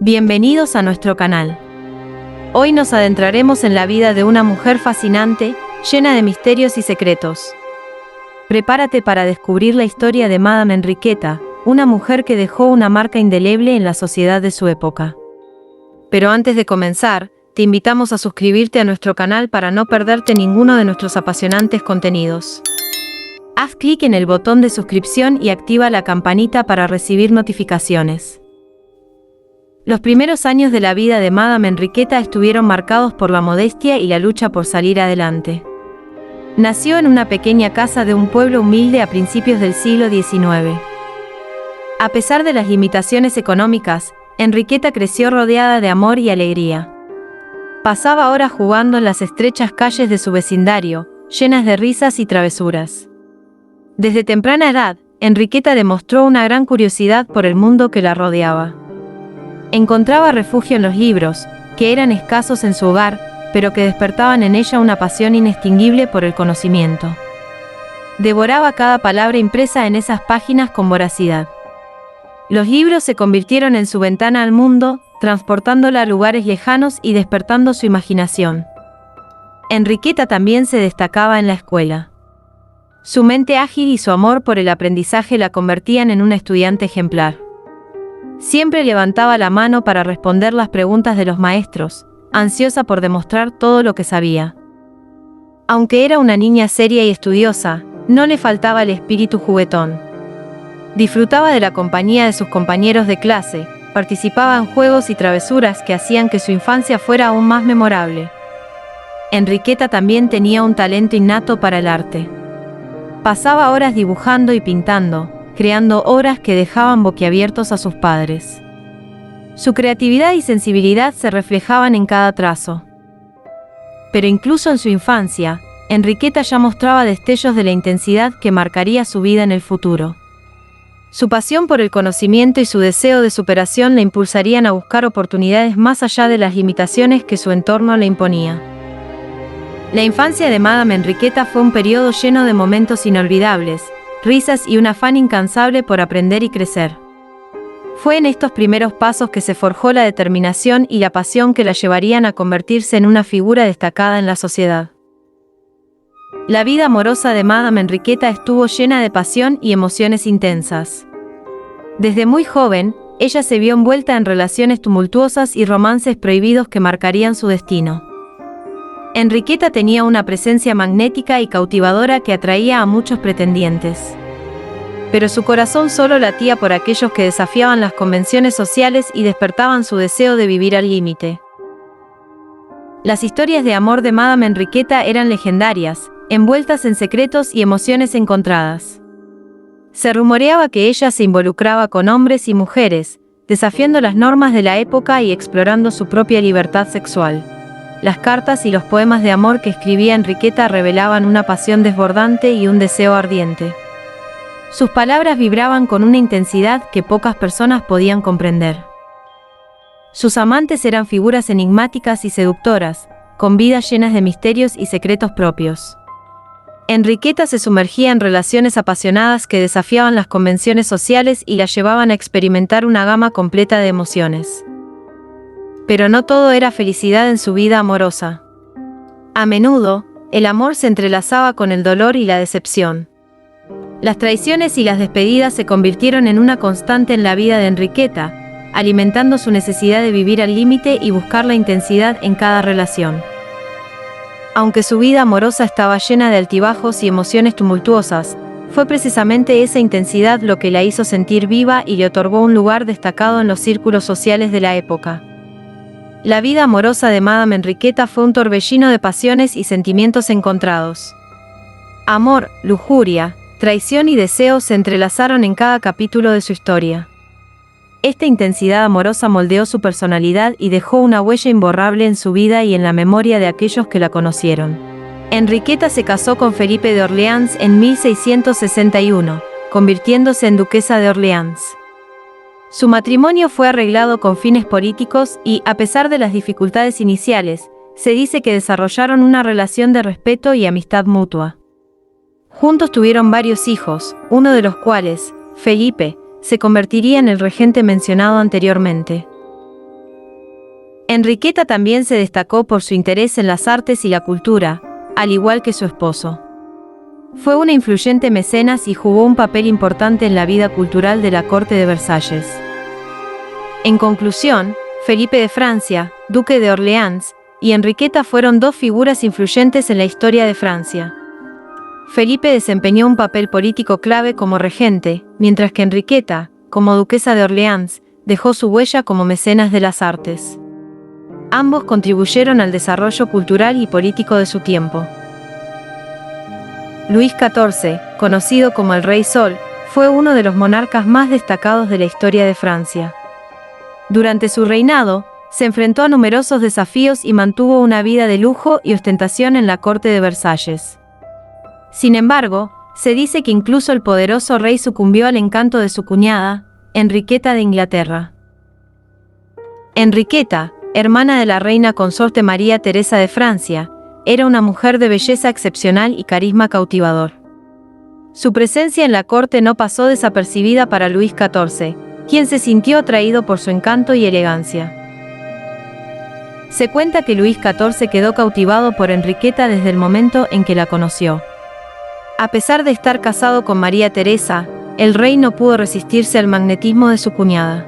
Bienvenidos a nuestro canal. Hoy nos adentraremos en la vida de una mujer fascinante, llena de misterios y secretos. Prepárate para descubrir la historia de Madame Enriqueta, una mujer que dejó una marca indeleble en la sociedad de su época. Pero antes de comenzar, te invitamos a suscribirte a nuestro canal para no perderte ninguno de nuestros apasionantes contenidos. Haz clic en el botón de suscripción y activa la campanita para recibir notificaciones. Los primeros años de la vida de Madame Enriqueta estuvieron marcados por la modestia y la lucha por salir adelante. Nació en una pequeña casa de un pueblo humilde a principios del siglo XIX. A pesar de las limitaciones económicas, Enriqueta creció rodeada de amor y alegría. Pasaba horas jugando en las estrechas calles de su vecindario, llenas de risas y travesuras. Desde temprana edad, Enriqueta demostró una gran curiosidad por el mundo que la rodeaba. Encontraba refugio en los libros, que eran escasos en su hogar, pero que despertaban en ella una pasión inextinguible por el conocimiento. Devoraba cada palabra impresa en esas páginas con voracidad. Los libros se convirtieron en su ventana al mundo, transportándola a lugares lejanos y despertando su imaginación. Enriqueta también se destacaba en la escuela. Su mente ágil y su amor por el aprendizaje la convertían en una estudiante ejemplar. Siempre levantaba la mano para responder las preguntas de los maestros, ansiosa por demostrar todo lo que sabía. Aunque era una niña seria y estudiosa, no le faltaba el espíritu juguetón. Disfrutaba de la compañía de sus compañeros de clase, participaba en juegos y travesuras que hacían que su infancia fuera aún más memorable. Enriqueta también tenía un talento innato para el arte. Pasaba horas dibujando y pintando, creando obras que dejaban boquiabiertos a sus padres. Su creatividad y sensibilidad se reflejaban en cada trazo. Pero incluso en su infancia, Enriqueta ya mostraba destellos de la intensidad que marcaría su vida en el futuro. Su pasión por el conocimiento y su deseo de superación la impulsarían a buscar oportunidades más allá de las limitaciones que su entorno le imponía. La infancia de Madame Enriqueta fue un periodo lleno de momentos inolvidables, risas y un afán incansable por aprender y crecer. Fue en estos primeros pasos que se forjó la determinación y la pasión que la llevarían a convertirse en una figura destacada en la sociedad. La vida amorosa de Madame Enriqueta estuvo llena de pasión y emociones intensas. Desde muy joven, ella se vio envuelta en relaciones tumultuosas y romances prohibidos que marcarían su destino. Enriqueta tenía una presencia magnética y cautivadora que atraía a muchos pretendientes. Pero su corazón solo latía por aquellos que desafiaban las convenciones sociales y despertaban su deseo de vivir al límite. Las historias de amor de Madame Enriqueta eran legendarias, envueltas en secretos y emociones encontradas. Se rumoreaba que ella se involucraba con hombres y mujeres, desafiando las normas de la época y explorando su propia libertad sexual. Las cartas y los poemas de amor que escribía Enriqueta revelaban una pasión desbordante y un deseo ardiente. Sus palabras vibraban con una intensidad que pocas personas podían comprender. Sus amantes eran figuras enigmáticas y seductoras, con vidas llenas de misterios y secretos propios. Enriqueta se sumergía en relaciones apasionadas que desafiaban las convenciones sociales y la llevaban a experimentar una gama completa de emociones. Pero no todo era felicidad en su vida amorosa. A menudo, el amor se entrelazaba con el dolor y la decepción. Las traiciones y las despedidas se convirtieron en una constante en la vida de Enriqueta, alimentando su necesidad de vivir al límite y buscar la intensidad en cada relación. Aunque su vida amorosa estaba llena de altibajos y emociones tumultuosas, fue precisamente esa intensidad lo que la hizo sentir viva y le otorgó un lugar destacado en los círculos sociales de la época. La vida amorosa de Madame Enriqueta fue un torbellino de pasiones y sentimientos encontrados. Amor, lujuria, traición y deseo se entrelazaron en cada capítulo de su historia. Esta intensidad amorosa moldeó su personalidad y dejó una huella imborrable en su vida y en la memoria de aquellos que la conocieron. Enriqueta se casó con Felipe de Orleans en 1661, convirtiéndose en duquesa de Orleans. Su matrimonio fue arreglado con fines políticos y, a pesar de las dificultades iniciales, se dice que desarrollaron una relación de respeto y amistad mutua. Juntos tuvieron varios hijos, uno de los cuales, Felipe, se convertiría en el regente mencionado anteriormente. Enriqueta también se destacó por su interés en las artes y la cultura, al igual que su esposo. Fue una influyente mecenas y jugó un papel importante en la vida cultural de la corte de Versalles. En conclusión, Felipe de Francia, duque de Orleans, y Enriqueta fueron dos figuras influyentes en la historia de Francia. Felipe desempeñó un papel político clave como regente, mientras que Enriqueta, como duquesa de Orleans, dejó su huella como mecenas de las artes. Ambos contribuyeron al desarrollo cultural y político de su tiempo. Luis XIV, conocido como el Rey Sol, fue uno de los monarcas más destacados de la historia de Francia. Durante su reinado, se enfrentó a numerosos desafíos y mantuvo una vida de lujo y ostentación en la corte de Versalles. Sin embargo, se dice que incluso el poderoso rey sucumbió al encanto de su cuñada, Enriqueta de Inglaterra. Enriqueta, hermana de la reina consorte María Teresa de Francia, era una mujer de belleza excepcional y carisma cautivador. Su presencia en la corte no pasó desapercibida para Luis XIV, quien se sintió atraído por su encanto y elegancia. Se cuenta que Luis XIV quedó cautivado por Enriqueta desde el momento en que la conoció. A pesar de estar casado con María Teresa, el rey no pudo resistirse al magnetismo de su cuñada.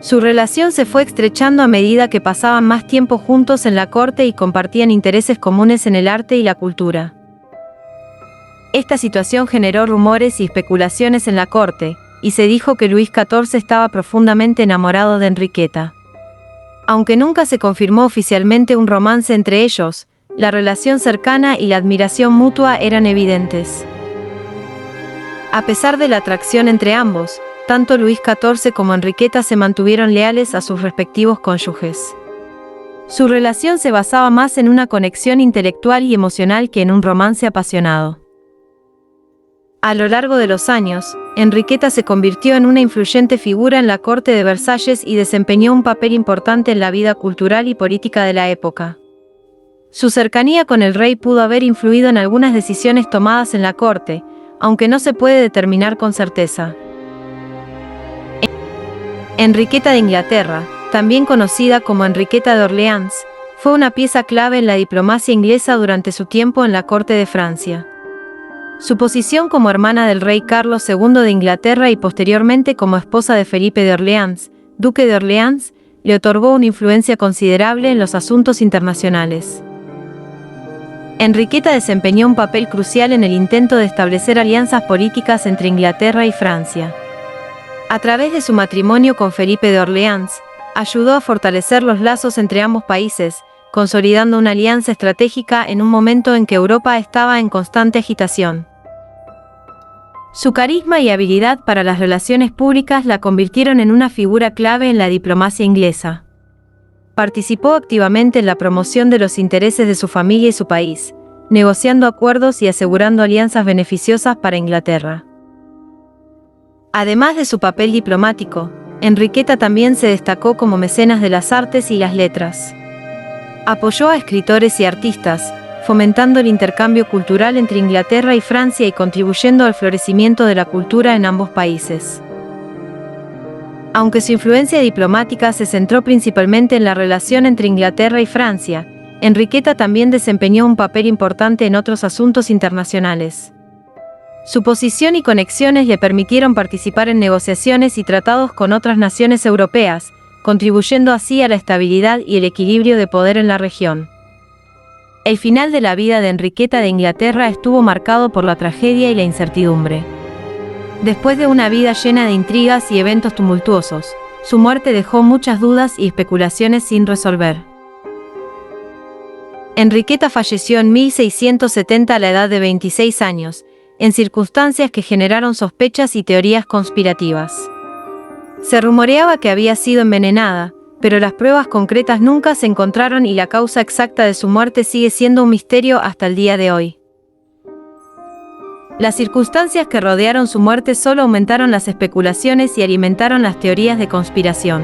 Su relación se fue estrechando a medida que pasaban más tiempo juntos en la corte y compartían intereses comunes en el arte y la cultura. Esta situación generó rumores y especulaciones en la corte, y se dijo que Luis XIV estaba profundamente enamorado de Enriqueta. Aunque nunca se confirmó oficialmente un romance entre ellos, la relación cercana y la admiración mutua eran evidentes. A pesar de la atracción entre ambos, tanto Luis XIV como Enriqueta se mantuvieron leales a sus respectivos cónyuges. Su relación se basaba más en una conexión intelectual y emocional que en un romance apasionado. A lo largo de los años, Enriqueta se convirtió en una influyente figura en la corte de Versalles y desempeñó un papel importante en la vida cultural y política de la época. Su cercanía con el rey pudo haber influido en algunas decisiones tomadas en la corte, aunque no se puede determinar con certeza. Enriqueta de Inglaterra, también conocida como Enriqueta de Orleans, fue una pieza clave en la diplomacia inglesa durante su tiempo en la corte de Francia. Su posición como hermana del rey Carlos II de Inglaterra y posteriormente como esposa de Felipe de Orleans, duque de Orleans, le otorgó una influencia considerable en los asuntos internacionales. Enriqueta desempeñó un papel crucial en el intento de establecer alianzas políticas entre Inglaterra y Francia. A través de su matrimonio con Felipe de Orleans, ayudó a fortalecer los lazos entre ambos países, consolidando una alianza estratégica en un momento en que Europa estaba en constante agitación. Su carisma y habilidad para las relaciones públicas la convirtieron en una figura clave en la diplomacia inglesa. Participó activamente en la promoción de los intereses de su familia y su país, negociando acuerdos y asegurando alianzas beneficiosas para Inglaterra. Además de su papel diplomático, Enriqueta también se destacó como mecenas de las artes y las letras. Apoyó a escritores y artistas, fomentando el intercambio cultural entre Inglaterra y Francia y contribuyendo al florecimiento de la cultura en ambos países. Aunque su influencia diplomática se centró principalmente en la relación entre Inglaterra y Francia, Enriqueta también desempeñó un papel importante en otros asuntos internacionales. Su posición y conexiones le permitieron participar en negociaciones y tratados con otras naciones europeas, contribuyendo así a la estabilidad y el equilibrio de poder en la región. El final de la vida de Enriqueta de Inglaterra estuvo marcado por la tragedia y la incertidumbre. Después de una vida llena de intrigas y eventos tumultuosos, su muerte dejó muchas dudas y especulaciones sin resolver. Enriqueta falleció en 1670 a la edad de 26 años, en circunstancias que generaron sospechas y teorías conspirativas. Se rumoreaba que había sido envenenada, pero las pruebas concretas nunca se encontraron y la causa exacta de su muerte sigue siendo un misterio hasta el día de hoy. Las circunstancias que rodearon su muerte solo aumentaron las especulaciones y alimentaron las teorías de conspiración.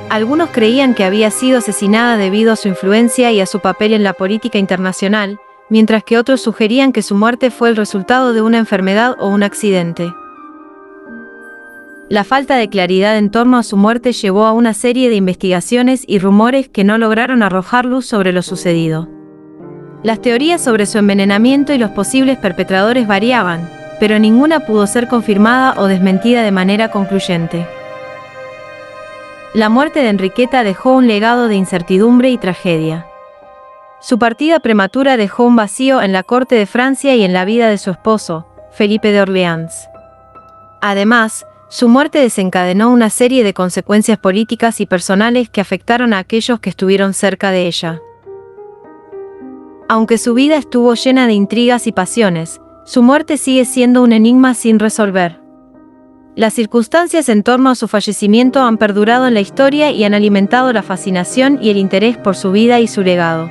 Algunos creían que había sido asesinada debido a su influencia y a su papel en la política internacional, mientras que otros sugerían que su muerte fue el resultado de una enfermedad o un accidente. La falta de claridad en torno a su muerte llevó a una serie de investigaciones y rumores que no lograron arrojar luz sobre lo sucedido. Las teorías sobre su envenenamiento y los posibles perpetradores variaban, pero ninguna pudo ser confirmada o desmentida de manera concluyente. La muerte de Enriqueta dejó un legado de incertidumbre y tragedia. Su partida prematura dejó un vacío en la corte de Francia y en la vida de su esposo, Felipe de Orleans. Además, su muerte desencadenó una serie de consecuencias políticas y personales que afectaron a aquellos que estuvieron cerca de ella. Aunque su vida estuvo llena de intrigas y pasiones, su muerte sigue siendo un enigma sin resolver. Las circunstancias en torno a su fallecimiento han perdurado en la historia y han alimentado la fascinación y el interés por su vida y su legado.